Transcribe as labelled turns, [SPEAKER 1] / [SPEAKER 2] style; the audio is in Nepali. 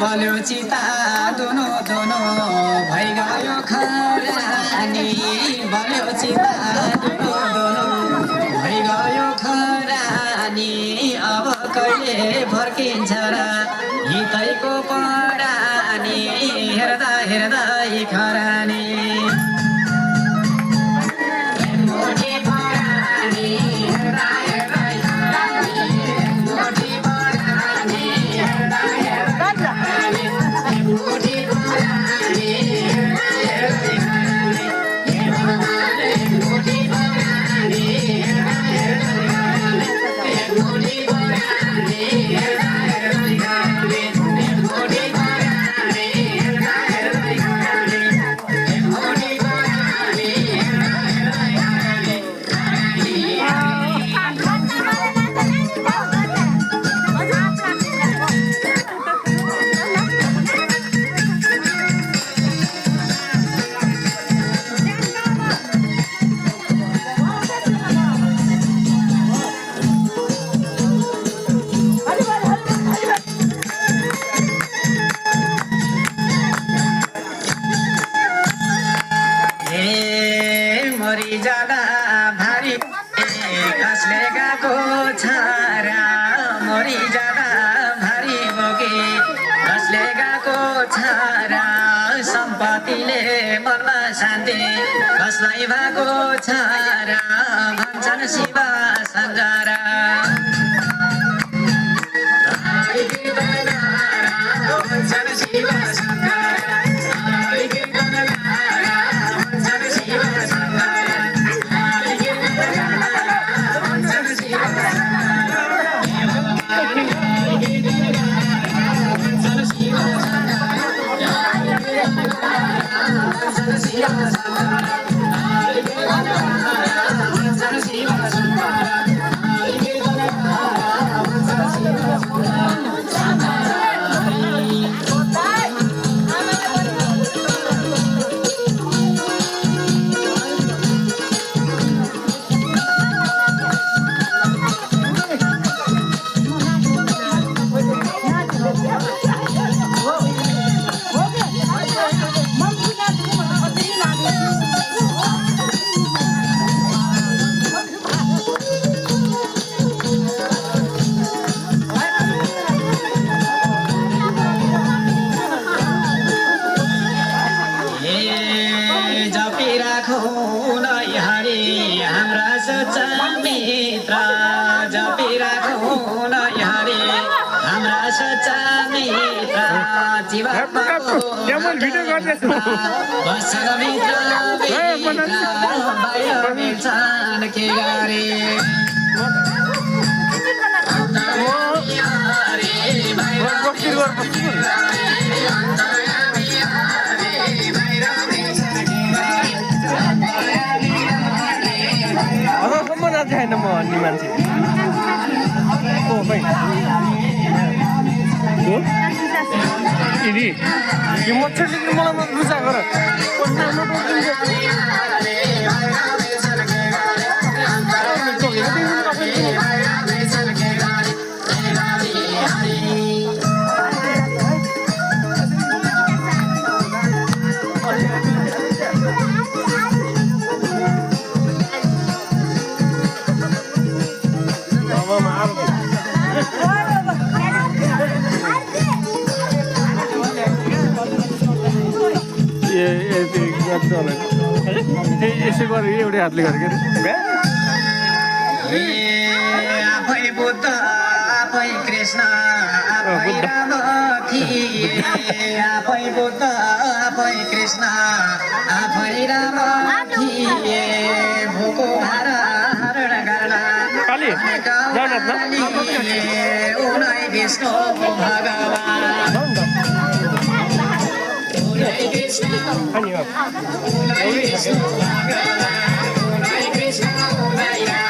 [SPEAKER 1] बल्यो चिता दुनो दुनो भइगयो खरानी बल्यो चिता दुनो दुनो भइगयो खरानी अब कहिले फर्किन्छ र हितैको परानी हेर्दा हेर्दै खरानी जाँदा भारी कसले गएको छारा मरि जाँदा भारी बोके कसले गएको छारा सम्पत्तिले मनमा शान्ति कसलाई भएको छारा भन्छन् शिव सञ्जारा भन्छन् शिव सञ्जारा
[SPEAKER 2] छैन म अन्य मान्छे यो मच्छरले मलाई रुचा गर त होला त्यही यसो गरेर एउटै हातले गरेको
[SPEAKER 1] ए आफै बुद्ध आफै कृष्ण आफै राम थिए आफै बुद्ध आफै कृष्ण आफै राम थिए भोको हरण गर्न
[SPEAKER 2] काली जाउँ न
[SPEAKER 1] उनै विष्णु भगवान उनै कृष्ण
[SPEAKER 2] अनि
[SPEAKER 1] उनै विष्णु भगवान उनै कृष्ण उनै राम